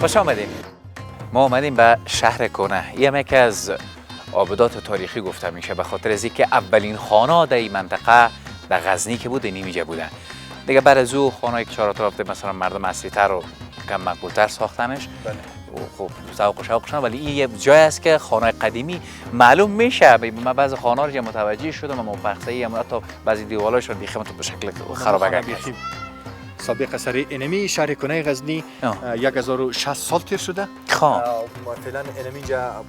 خوش آمدین. ما آمدیم به شهر کنه. این یکی از آبادات تاریخی گفته میشه به خاطر از اینکه اولین خانه در این منطقه در غزنی که بود اینجا بودن. دیگه بعد از او خانه‌ای که چهار اطراف مثلا مردم اصلی‌تر و کم مقبول‌تر ساختنش. بله. خب ذوق و شوقشون، ولی این یه جای است که خانه قدیمی معلوم میشه. من بعضی خانه‌ها رو متوجه شدم، اما بخشی هم حتی بعضی دیواراشون بیخم تو به شکل خرابه گشت. سابق سری انمی شهر کنه غزنی 1060 سال تیر شده. فعلا اینجا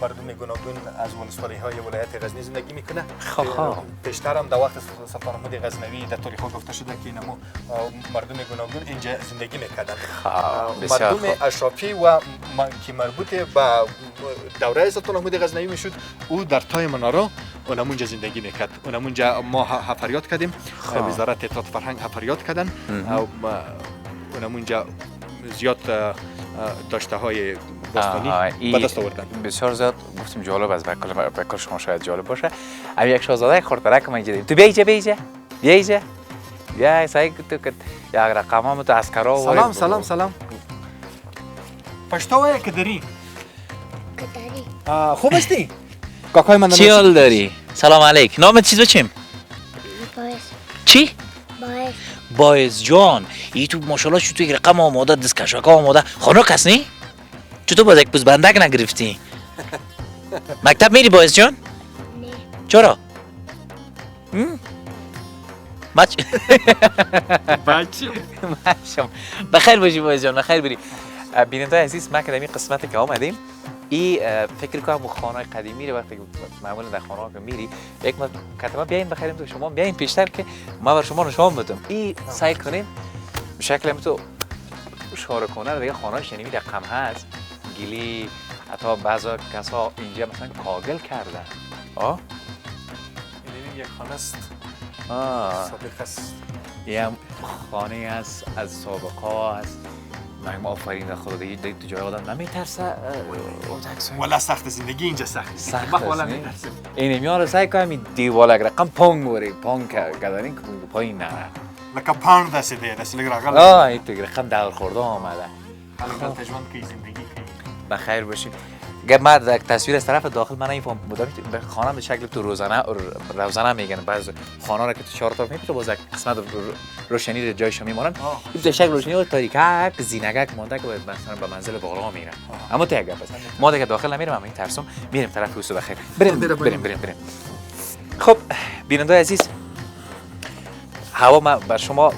مردم گوناگون از ولسوالی‌های ولایت غزنی زندگی میکنه. پیشتر هم در وقت سلطان محمود غزنوی در تاریخ گفته شده که اینمو مردم گوناگون اینجا زندگی میکردن. مردم اشرافی و که مربوط به دوره سلطان محمود غزنوی میشد، او در تای منارا اونمونجا زندگی میکرد. اونمونجا ما حفریات کردیم، وزارت اطلاعات فرهنگ حفریات کردن. اونمونجا زیاد داشته های باستانی به دست آوردن. بسیار زیاد گفتیم جالب از بکار شما شاید جالب باشه. اما یک شاهزاده خردرک ما اینجا داریم. تو بیا اینجا بیا سعی تو که یک رقمام تو اسکرا. سلام پشتو که داری؟ خوب هستی؟ کاکای من چی حال داری؟ سلام علیک. نامت چیز بچیم؟ باعث. چی؟ باعث. باعث جان. ای تو ماشاءالله شو تو یک رقم آماده، دستکشک آماده. خانه کس نی؟ چطور باز یک پوز بندک نگرفتی؟ مکتب میری باعث جان؟ نه. چرا؟ بخیر باشی باعث جان، بخیر بری. بیننده عزیز، ما که در این قسمت که آمدیم این فکر کنم خانه قدیمی رو وقتی معمولا در خانه ها که میری یک کتابا بیاین بخریم تو شما بیاین پیشتر که ما بر شما نشون بدم. این سعی کنیم به شکل تو اشاره کنه دیگه خانه شنیمی رقم هست گلی، حتی بعضا کسا اینجا مثلا کاگل کردن. این یک خانه است. سابق است. یه هم خانه است از سابقه است. من آفرین خدا دیگه تو جای آدم نمیترسه. والا سخت زندگی اینجا سخت. ما والا نمیترسیم. این میاره سعی کنم این دیوال اگر رقم پونگ بوری پونگ کردن که پایین نره. لکه پاند دسته رقم. این تو رقم دور خورده آمده. حالا تجربه کی زندگی کی. بخیر باشین. اگر من یک تصویر از طرف داخل من این مدام به خانه به شکل تو روزانه میگن. بعض خانه را که تو چهار طرف میتونه باز یک قسمت روشنی جایش میمونن. این به شکل روشنی و تاریکک زینگک مونده که مثلا به منزل بالا میرن. اما تو یک گپ است. ما دیگه داخل نمیرم، اما این ترسم میریم طرف اوست. بخیر بریم. خب بیننده عزیز، هوا ما بر شما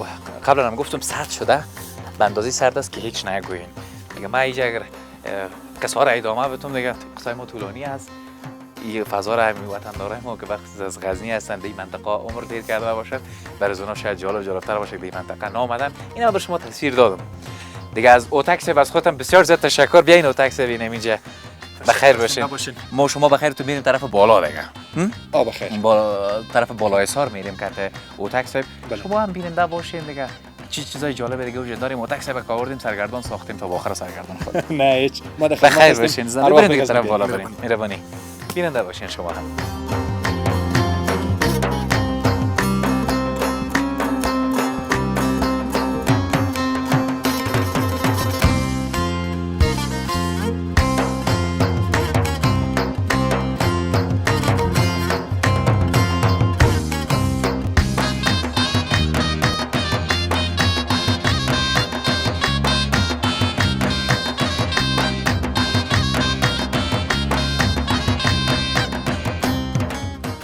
قبلا هم گفتم سرد شده، به اندازه سرد است که هیچ نگوین. دیگه ما اینجا اگر کسا را ادامه بتونم دیگه قصه ما طولانی است. این فضا را همین وطنداره ما که وقت از غزنی هستند در این منطقه عمر دیر کرده باشد، برای اونا شاید جالب‌تر باشه که این منطقه نامدن. اینا به شما تصویر دادم دیگه. از اوتاکس بس خودم بسیار زیاد تشکر. بیاین اوتاکس ببینیم اینجا. بخیر باشین. ما شما بخیر تو میریم طرف بالا دیگه. بخیر. طرف بالای سار میریم که اوتاکس شما هم بیننده باشین دیگه. چیزای جالب دیگه وجود داریم. اوتاکس به کار آوردیم، سرگردان ساختیم تا آخر سرگردان خود. نه هیچ. ما بخیر باشین. بریم دیگه طرف بالا بریم. مهربانی. بیننده باشین شما هم.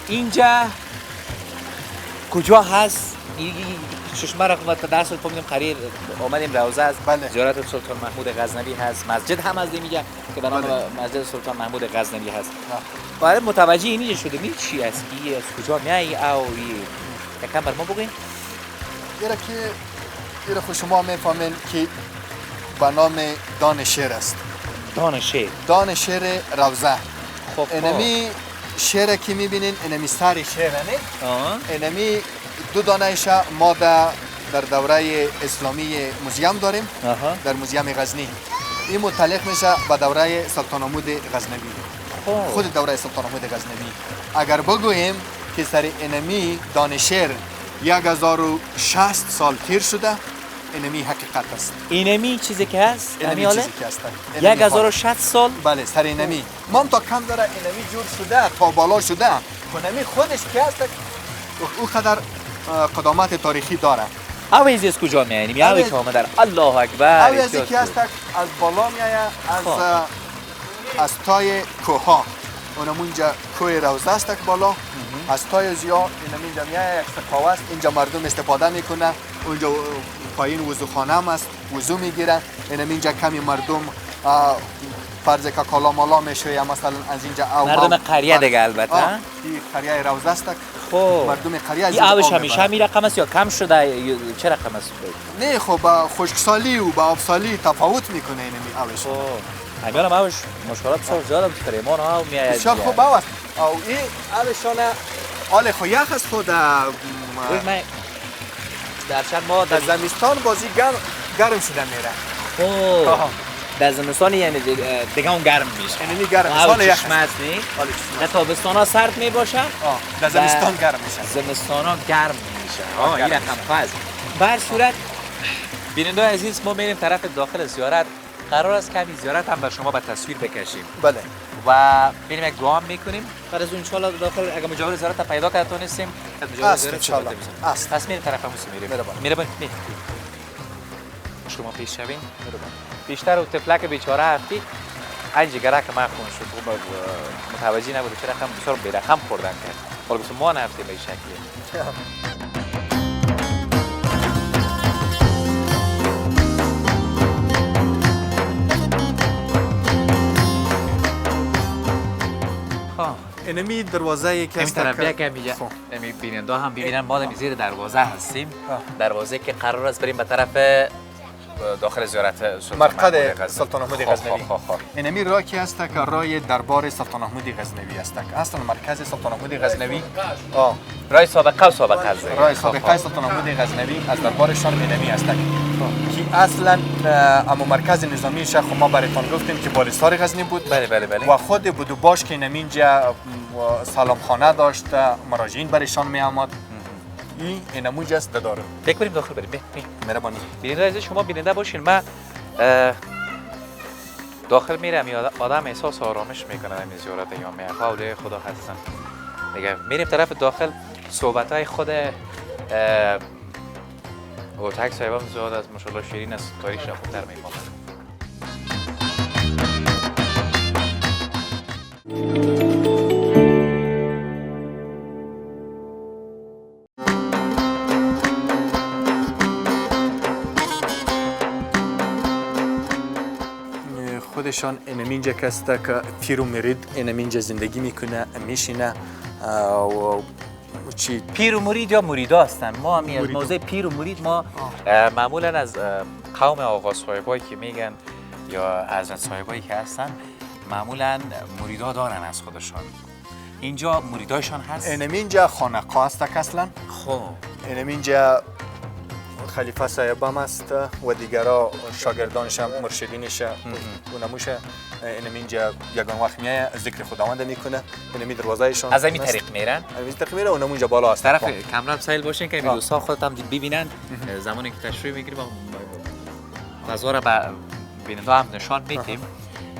اینجا کجا هست؟ ششمه رقم در سال پا میدیم قریر آمدیم روزه است. زیارت سلطان محمود غزنوی هست. مسجد هم از میگه که به نام مسجد سلطان محمود غزنوی هست. برای متوجه اینجا شده می چی است کی از کجا میای او یکم بر ما بگین. ایرا که شما میفهمین که به نام دانشیر است. دانشیر روزه. خب اینمی شعر که میبینین اینمی سر شعر نه؟ اینمی دو دانه‌اش ما در دوره اسلامی موزیم داریم. در موزیم غزنی. این متعلق میشه به دوره سلطان محمود غزنوی. خود دوره سلطان محمود غزنوی. اگر بگوییم که سر اینمی دانشیر 1060 سال تیر شده اینمی حقیقت است. اینمی چیزی که هست اینمی امیاله چیزی که است. اینمی 1600 سال بله سر اینمی مام تا کم داره اینمی جور شده تا بالا شده اینمی خودش که است او قدر قدامت تاریخی داره. اویزی از کجا میاییم؟ اوی که آمدن الله اکبر. اویزی که است از بالا میایه از تای کوها اونم اونجا کوه روزه است بالا از تای زیا اینم اینجا میایه یک سقاوه است اینجا مردم استفاده میکنه اونجا پایین وضوخانه هم است وضو میگیرن اینم اینجا کمی مردم فرض که کالا مالا میشه مثلا از اینجا مردم قریه دیگه البته این قریه روزه است خب مردم قریه از این آبش همیشه همین رقم است یا کم شده چه رقم است؟ نه خب با خشکسالی و با آبسالی تفاوت میکنه اینمی آبش امیال هم اوش مشکلات بسیار زیاد هم که ایمان ها میآید بسیار خوب است او این آبشانه آل خو یخ است خود در چند ماه در زمستان بازی گرم شده میره خب در زمستان یعنی دیگه اون گرم میشه اینمی گرم سال یخ است نی در تابستان ها سرد می باشه در زمستان گرم میشه زمستان ها گرم میشه این رقم فاز بر صورت بیننده عزیز ما میریم طرف داخل زیارت قرار است کمی زیارت هم بر شما به تصویر بکشیم بله و بریم یک دعا میکنیم بعد از اون ان شاء الله داخل اگه مجاور زیارت پیدا کرده تونستیم مجاور زیارت است پس میریم طرف موسی میریم شما پیش شوین بیشتر و تفلک بیچاره هستی این جگره که من خون شد متوجه نبود چه رقم بسیار بیرقم خوردن کرد حالا بسیار ما نفتیم به این شکلی اینمی دروازه که است که میگه نمی بیننده هم ببینن ما در زیر دروازه هستیم دروازه که قرار است بریم به طرف داخل زیارت مرقد سلطان محمود غزنوی اینمی راه که است که راه دربار سلطان محمود غزنوی است اصلا مرکز سلطان محمود غزنوی راه سابقه و سابقه است راه سابقه سلطان محمود غزنوی از دربارشان اینمی است که اصلا اما مرکز نظامی شاه ما براتون گفتیم که بالستار غزنی بود بله و خود بود و باش که اینجا سلامخانه داشت مراجعین برشان می آمد این نموج است داره فکر کنیم داخل بریم مهربانی بیننده عزیز شما بیننده باشین من داخل میرم آدم احساس آرامش میکنه در زیارت یا میخواد خدا هستن دیگه میریم طرف داخل صحبت های خود اوتک صاحبم زیاد از ماشاءالله شیرین است کاریش را خوبتر میماند خودشان اینجا کسته که پیر و مرید اینجا زندگی میکنه میشینه و چی پیر و مرید یا مریدا هستن ما هم از موضوع پیر و مرید ما معمولا از قوم آقا صاحبایی که میگن یا حضرت صاحبایی که هستن معمولا مریدا دارن از خودشان اینجا مریدایشان هست اینجا خانقاه است اصلا خب اینجا خلیفه صاحب هم است و دیگرها شاگردانش هم مرشدینش اونموش اینجا یگان وقت میایه ذکر خداوند میکنه اینمی دروازهشون از این طریق میرن از این طریق میره اونمونجا بالا است طرف کامرا سایل باشین که دوستا خودت هم ببینن زمانی که تشریح میگیریم فضا رو به بیننده هم نشان میدیم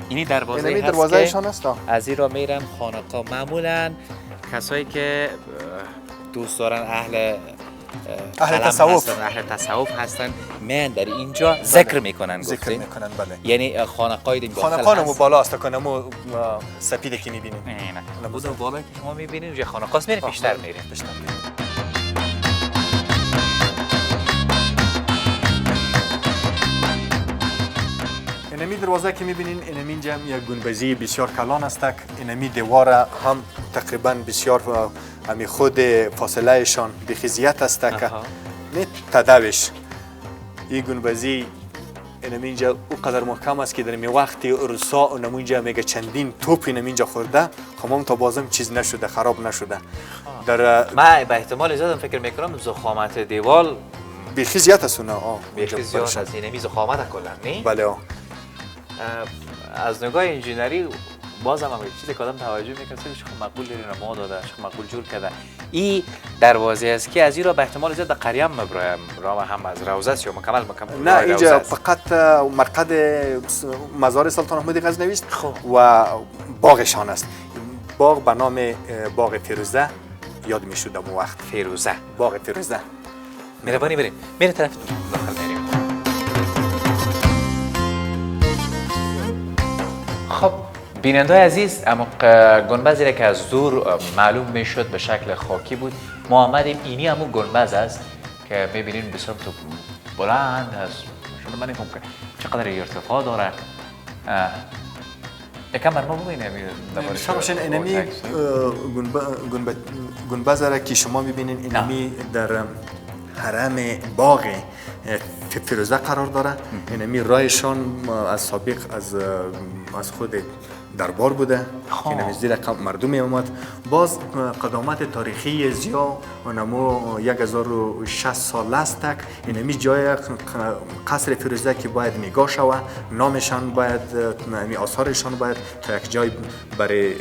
اینی دروازهشون است از این را میرن خانقاه معمولا کسایی که دوست دارن اهل تصوف هستن من در اینجا ذکر میکنن ذکر میکنن بله یعنی خانقاه خانقاه بالا است که نمو سپیده که میبینیم نه بود بالا که شما میبینید یه خانقاه است میریم بیشتر میریم اینمی دروازه که میبینین اینجا یک گنبدی بسیار کلان است اینمی دیوار هم تقریبا بسیار همی خود فاصله شان بخیزیت است که نه تداوش این گنبدی اینجا او قدر محکم است که در می وقت روسا اونمونجا میگه چندین توپ اینجا خورده خمام تا بازم چیز نشده خراب نشده در ما به احتمال زیاد فکر میکنم ضخامت دیوار بخیزیت است اون بخیزیت است اینمی ضخامت کلا نه بله از نگاه انجینری باز هم چیزی که آدم توجه میکنه چه مقبول دارین ما داده چه مقبول جور کرده این دروازه است که از این را به احتمال زیاد به قریه هم مبرایم را هم از روضه است یا مکمل نه اینجا فقط مرقد مزار سلطان محمود غزنوی است و باغشان است. باغ به نام باغ فیروزه یاد میشد اون وقت. فیروزه، باغ فیروزه. مهربانی بریم میره طرف داخل میریم. خب بیننده عزیز، اما گنبدی را که از دور معلوم میشد به شکل خاکی بود ما آمدیم اینی همون گنبد است که میبینین بسیار تو بلند هست. شما من نمی‌فهمم که چقدر ارتفاع داره. یکم بر ما ببینیم شما اینمی گنبد را که شما میبینین اینمی در حرم باغ فیروزه قرار داره. اینمی رایشان از سابق از خود دربار بوده که اینمی زیر مردم اومد. باز قدامت تاریخی زیا نمو 1060 سال است تک اینمی جای قصر فیروزه که باید نگاه شوه نامشان باید آثارشان باید تا یک جای برای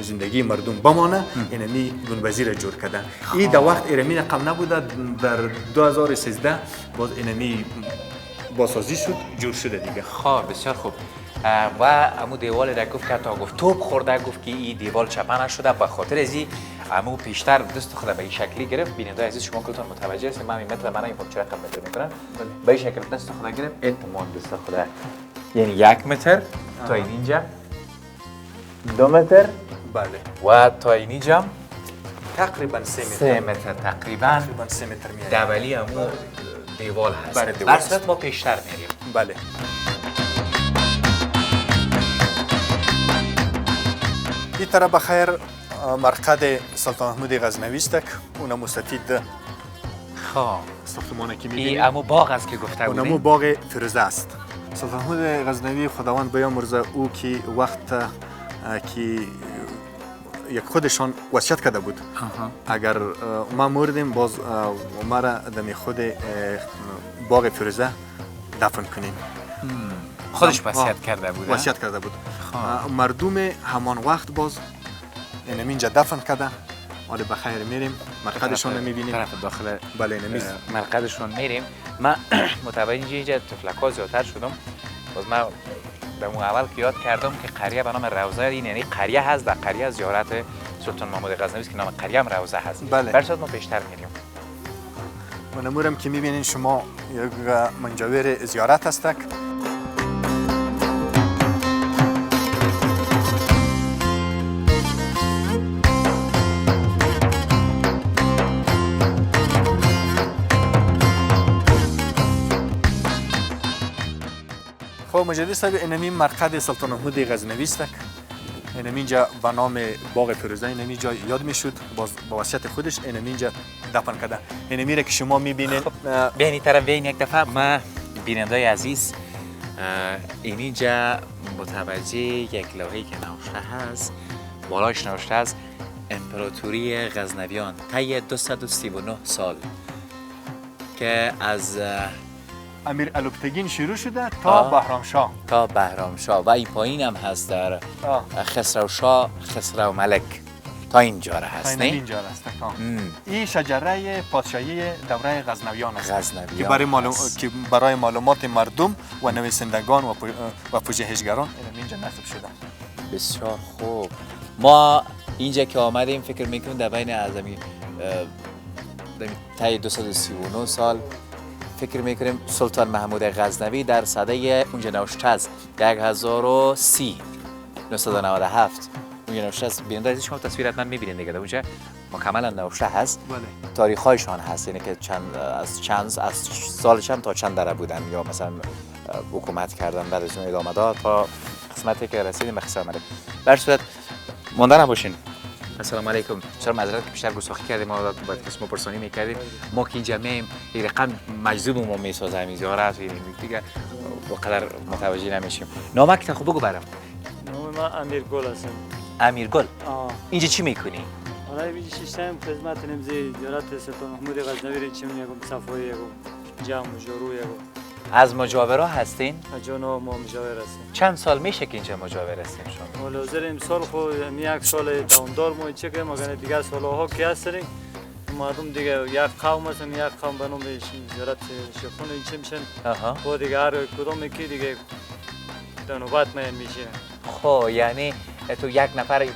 زندگی مردم بمانه. اینمی گنبدی را جور کردن. این در وقت ایرمی رقم نبوده. در 2013 باز اینمی بازسازی شد جور شده دیگه. خب بسیار خوب. و امو دیوال را گفت که تا گفت توپ خورده گفت که این دیوال چپه نشده به خاطر ازی امو پیشتر دست خود به این شکلی گرفت. بیننده عزیز شما کلتون متوجه هستید من این متر من این چه رقم متر میکنم به این شکل دست خود گرفت احتمال دست خود یعنی 1 متر تا اینجا 2 متر بله و تا اینجا تقریبا 3 متر 3 متر تقریبا 3 متر میاد. دولی امو دیوال هست. بله دیوال. در صورت ما پیشتر میریم. بله. این طرف بخیر مرقد سلطان محمود غزنوی است. اونم سفید خب ساختمانی که می‌بینید. این امو باغ است که گفته بودیم. اونم باغ فیروزه است. سلطان محمود غزنوی خداوند بیامرزه او که وقت که یک خودشان وصیت کرده بود اگر ما مردیم باز ما را در خود باغ فیروزه دفن کنیم. خودش وصیت کرده بود. وصیت کرده بود. مردم همان وقت باز اینجا دفن کرده. حالا بخیر میریم مرقدشون رو میبینیم. طرف داخل بله نمیز مرقدشون میریم. من متوجه اینجا تفلک‌ها زیادتر شدم. باز من در اون اول که یاد کردم که قریه به نام روضه این یعنی قریه هست در قریه زیارت سلطان محمود غزنوی است که نام قریه هم روضه هست. بله. برشاد ما پیشتر میریم. منمورم که میبینین شما یک منجور زیارت است. خب مجدد صاحب اینمی مرقد سلطان محمود غزنوی است. اینجا به نام باغ فیروزه اینجا یاد میشد باز با وصیت خودش اینجا دفن کرده. اینمی را که شما میبینید بیاین طرف بیاین یک دفعه ما بیننده عزیز اینجا متوجه یک لوحه‌ای که نوشته هست بالاش نوشته است امپراتوری غزنویان طی 239 سال که از امیر الوبتگین شروع شده تا بهرامشاه. تا بهرامشاه و این پایین هم هست در خسروشاه خسرو ملک تا اینجا هست نه؟ اینجا هست. این شجره پادشاهی دوره غزنویان است که برای معلومات مردم و نویسندگان و پژوهشگران اینجا نصب شده. بسیار خوب. ما اینجا که آمدیم فکر میکنیم در بین اعظمی طی 239 سال فکر میکنیم سلطان محمود غزنوی در سده اونجا نوشته است 1030 997 اونجا نوشته است. بیننده عزیز شما تصویر حتما میبینید دیگه اونجا مکملا نوشته هست. بله. تاریخ هایشان هست یعنی که از سال چند تا چند دره بودن یا مثلا حکومت کردن بعد از اون ادامه داد تا قسمتی که رسیدیم به خسرو ملک. در صورت مانده نباشین. السلام علیکم. چرا معذرت که بیشتر گستاخی کردیم ما باید اسم پرسانی میکردیم ما که اینجا میم این رقم مجذوب ما میسازه زیارت این دیگه وقدر متوجه نمیشیم. نامک تا خوب بگو برام. نام من امیرگل هستم. امیرگل. اینجا چی میکنی؟ حالا بیشترم خدمت نمیزی زیارت سلطان محمود غزنوی چی میگم صفایی یکو جمع و جارو یکو از مجاورا هستین؟ جناب ما مجاور هستیم. چند سال میشه که اینجا مجاور هستین شما؟ ولی حاضر امسال خو یک سال دامدار ما چه که مگه دیگه سالها که هستیم مردم دیگه یک قوم هستن یک قوم به نام زیارت شیخون این چه میشن و دیگه هر کدوم که دیگه در نوبت میشه. خب یعنی تو یک نفر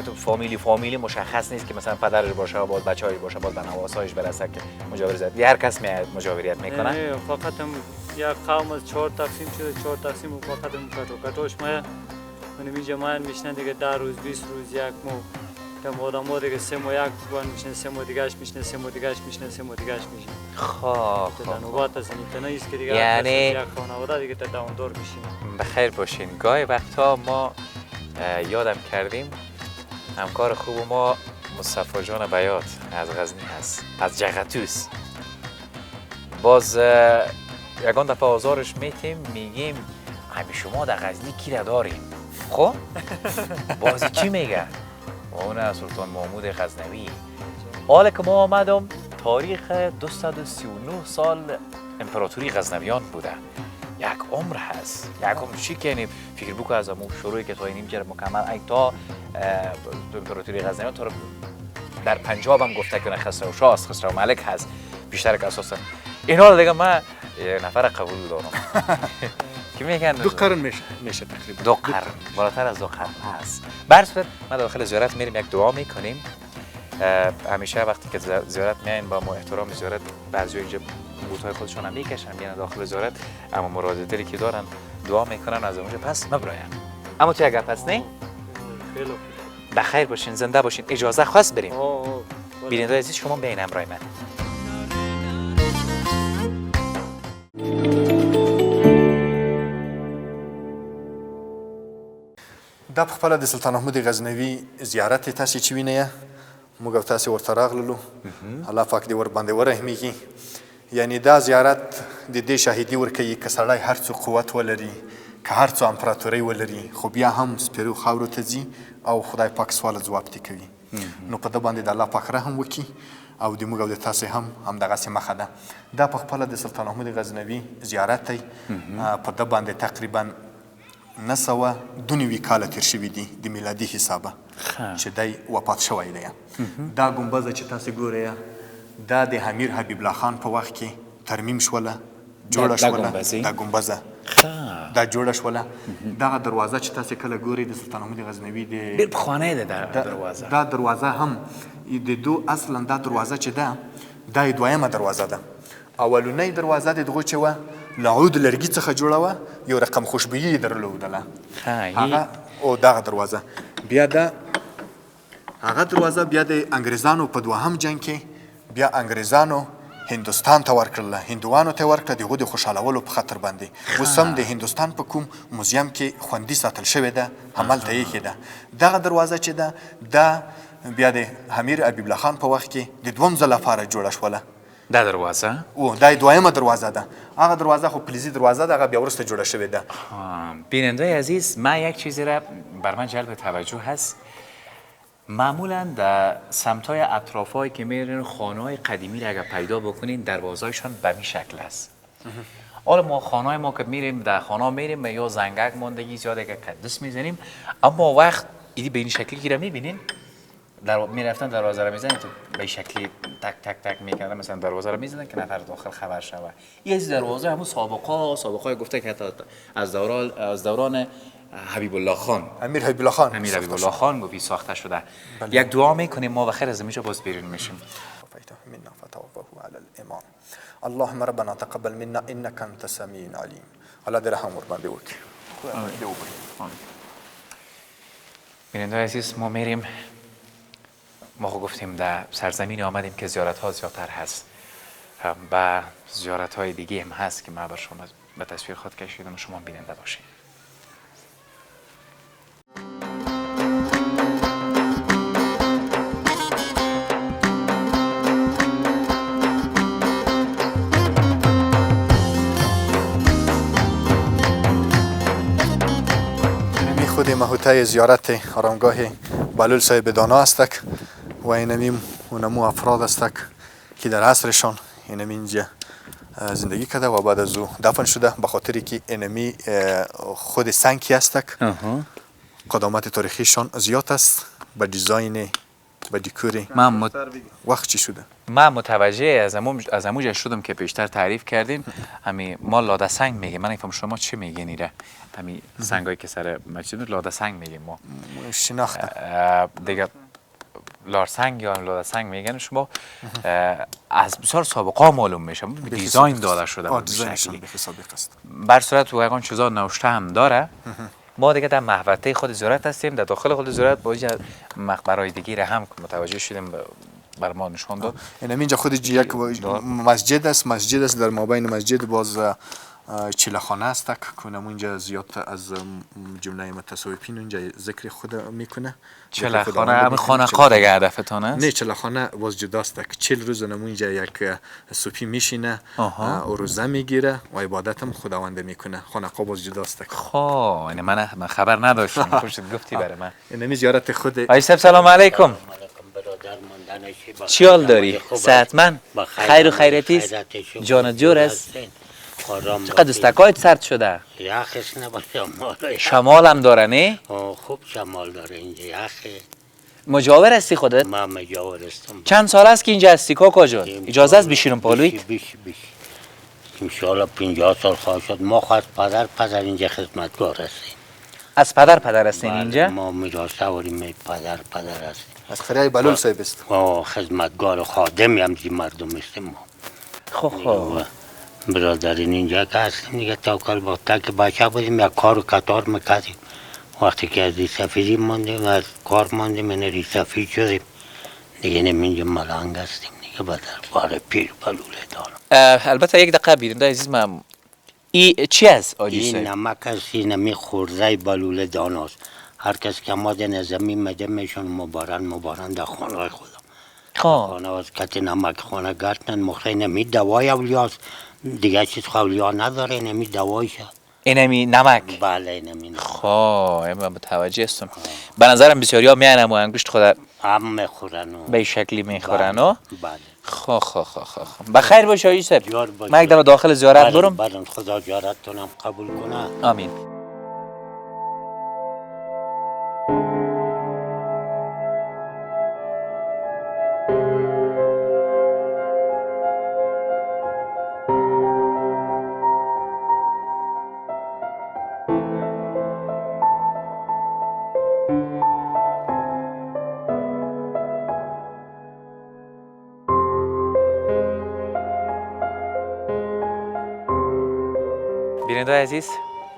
تو فامیلی مشخص نیست که مثلا پدرش باشه باز بچه‌ای باشه باز بنواسایش برسه که مجاورت هر کس مجاوریت میکنه؟ نه فقط هم یک قوم از 4 تقسیم شده 4 تقسیم فقط هم کتوش ما من اینجا ما میشنن دیگه 10 روز 20 روز یک مو که آدم‌ها دیگه 3 ماه یک بان میشن 3 ماه دیگه‌اش میشن 3 ماه دیگه‌اش میشن 3 ماه دیگه‌اش میشن. خب در نوبت از این است که دیگه یعنی یک خانواده دیگه تا دامدار میشین. بخیر باشین. گاهی وقتا ما یادم کردیم همکار خوب ما مصطفی جان بیات از غزنی هست از جغتوس. باز یگان دفعه آزارش میگیم همین شما در غزنی کی را داریم؟ خب بازی چی میگه؟ اون سلطان محمود غزنوی. حالا که ما آمدم تاریخ 239 سال امپراتوری غزنویان بوده. یک عمر هست. یک عمر چی کنیم؟ فکر بکن از امو شروعی که تا این جر مکمل ای تا امپراتوری غزنویان تا در پنجاب هم گفته که خسرو شاه است، خسرو ملک هست. بیشتر که اساسا اینا دیگه من یه نفر قبول دارم. که میگن 2 قرن میشه تقریبا 2 قرن بالاتر از 2 قرن هست. بر صورت ما داخل زیارت میریم یک دعا میکنیم. همیشه وقتی که زیارت میاین با ما احترام زیارت بعضی اینجا بوت‌های خودشون هم میکشن میان داخل زیارت اما مراد دلی که دارن دعا میکنن از اونجا پس مبراین. اما تو اگر پس نه خیلی بخیر باشین زنده باشین اجازه خواست بریم. بیننده عزیز شما بین امرای من. دا په خپله د سلطان محمود غزنوي زیارت تاسې چې وینئ موږ او تاسې ورته راغللو الله پاک دې ورباندې ورحمیږي. یعنی دا زیارت د دې شاهدي ورکوي که سړی هر څو قوت ولري که هر څو امپراتورۍ ولري خو بیا هم سپېرو خاورو ته ځي او خدای پاک سوال ځواب ترې کوي. نو په ده باندې د الله پاک رحم وکړي او د موږ او د تاسې هم همدغسې مخه ده. دا په خپله د سلطان محمود غزنوي زیارت دی. په ده باندې تقریبا 992 کاله تیر شوي دي د میلادي حسابه چې دی وفات شوی دی. دا ګمبزه چې تاسې ګورئ دا د امیر حبیب الله خان په وخت کې ترمیم شوله جوړه شوله. دا ګمبزه دا جوړه شوله. دغه دروازه چې تاسې کله ګورئ د سلطان محمود غزنوي ډېر پخوانی ده دروازه. دا دروازه هم د دو اصلا دا دروازه چې ده دا یې دویمه دروازه ده. اولنۍ دروازه د دغو چې وه له عود لرګي څخه جوړه وه یو رقم خوشبويي یې درلودله هغه او دغه دروازه بیا د هغه دروازه بیا د انګریزانو په دوهم جنګ کې بیا انګریزانو هندوستان ته ورکړله هندوانو ته ورکړه د هغو د خوشحالولو په خاطر باندې. اوس هم د هندوستان په کوم موزیم کې خوندي ساتل شوې ده همالته ایښې ده. دغه دروازه چې ده دا بیا د امیر حبیب الله خان په وخت کې د دوم ځل لپاره جوړه شوله. دا دروازه دا دویمه دروازه ده. هغه دروازه خو فلزی دروازه ده هغه بیا وروسته جوړه شوې ده. بیننده عزیز من یک چیزی را بر من جلب توجه هست. معمولا در سمت‌های اطرافایی که میرین خانه‌های قدیمی را اگر پیدا بکنین دروازه‌هایشان به این شکل است. حالا ما خانه‌های ما که میریم در خانه میریم یا زنگک ماندگی زیاد اگر قدس میزنیم اما وقت ایدی به این شکلی که را میبینین میرفتن دروازه رو میزنن تو به شکلی تک تک تک میکردن مثلا دروازه رو میزدن که نفر داخل خبر شود. یه از دروازه همون سابقه گفته که حتی از دوران حبیب الله خان امیر حبیب الله خان گفتی ساخته شده. یک دعا میکنیم ما و خیر از میشه باز بیرون میشیم. منا فتوفه علی الایمان اللهم ربنا تقبل منا انك انت السميع العليم. الله دې رحم ورباندې وکړي. بیننده عزیز ما میریم. ما گفتیم در سرزمین آمدیم که زیارت ها زیادتر هست و زیارت های دیگه هم هست که ما بر شما به تصویر خود کشیدم و شما بیننده باشید. خود محوطه زیارت آرامگاه بهلول صاحب دانا استک و اینمی اونمو افراد استک که در عصرشان اینمی اینجا زندگی کرده و بعد از او دفن شده به خاطری که اینمی خود سنگی هستک قدامت تاریخیشان زیاد است به دیزاین به دیکوری وقت چی شده من متوجه از اموج شدم که بیشتر تعریف کردین همین ما لاده سنگ میگیم. من نمیفهم شما چی میگین ایره همین سنگایی که سر مسجد لاده سنگ میگیم ما شناخته دیگه لارسنگ یا لاده سنگ میگن شما از بسیار سابقه معلوم میشه دیزاین داده شده دیزاینشون به سابق است بر صورت و اون چیزا نوشته هم داره. ما دیگه در محوطه خود زیارت هستیم در داخل خود زیارت با اینجا مقبرهای دیگه هم متوجه شدیم بر ما نشون داد. اینجا خود یک مسجد است در مابین مسجد باز چلخانه است که اونجا زیاد از جمله متصوفین اونجا ذکر خود میکنه. چلخانه همین خانقاه دیگه هدفتونه؟ نه چلخانه باز جداست که 40 روز اونجا یک صوفی میشینه و روزه میگیره و عبادت هم خداوند میکنه. خانقاه باز جداست. خب یعنی من خبر نداشتم. خوشت گفتی برای من. اینمی زیارت خود. آیسف سلام علیکم. چی حال داری؟ صحتمند؟ خیر و خیرتی است؟ جان جور است؟ چقدر دستکایت سرد شده؟ یخش نباشه شمال هم داره نه؟ خوب شمال داره اینجا یخه. مجاور هستی خودت؟ من مجاور هستم. چند سال است که اینجا هستی کاکا جان؟ اجازه است بشینم پالویت؟ بیش انشاءالله 50 سال خواهد شد. ما خواست پدر اینجا خدمتگار هستیم. از پدر هستین اینجا؟ ما میراث آوریم پدر هستیم. از خریای بلول صاحب است. خدمتگار خادمی هم زی مردم هستیم ما. خب برادرین اینجا که هستیم دیگه توکل با تا که بچه بودیم یک کار و کتار میکردیم. وقتی که از ریسفیری ماندیم از کار ماندیم این ریسفیر شدیم دیگه اینجا ملنگ هستیم دیگه به دربار پیر بلوله دارم. البته یک دقیقه بیرنده عزیز من ای چی است آجی این صاحب؟ نمک است اینمی خورده بلوله داناست. هر کس که ما در نظمی مده میشون مبارن در خانه خودم. خانه از کت نمک خانه گرتن مخری نمی دوای اولیاست دیگه چیز اولیاء نداره نمی دوایشه. اینمی نمک؟ بله اینمی نمک. خب من متوجه هستم. به نظرم بسیاری ها میانم و انگشت خود هم میخورن به شکلی میخورن و بله. خب بخیر باشه آجی صاحب. من یک دفعه داخل زیارت برم. بله خدا زیارتتونم قبول کنه. آمین. بیننده عزیز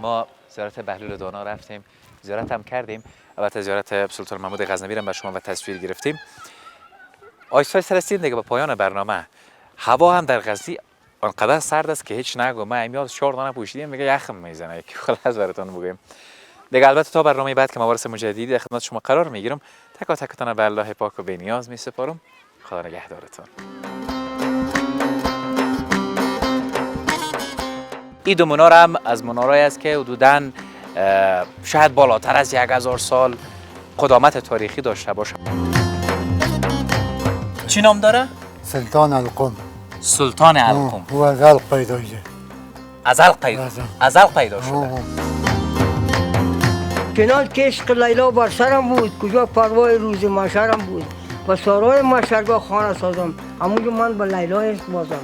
ما زیارت بهلول دانا رفتیم زیارت هم کردیم. البته زیارت سلطان محمود غزنوی را به شما و تصویر گرفتیم. آیسای سرستین دیگه به پایان برنامه. هوا هم در غزنی آنقدر سرد است که هیچ نگو. ما امیال 4 دانه پوشیدیم میگه یخم میزنه که خلاص براتون بگیم دیگه. البته تا برنامه بعد که موارد مجددی در خدمت شما قرار میگیرم تک تکتون به الله پاک و بی‌نیاز میسپارم. خدا نگهدارتون. این دو منار هم از منارهایی است که حدوداً شاید بالاتر از 1000 سال قدامت تاریخی داشته باشه. چی نام داره؟ سلطان القم. سلطان القم. او ازل پیدا شده. ازل پیدا شده. چنان که عشق لیلا بر سرم بود کجا پروای روز محشرم بود و سارای محشرگاه خانه سازم همونجا من به لیلا عشق بازم.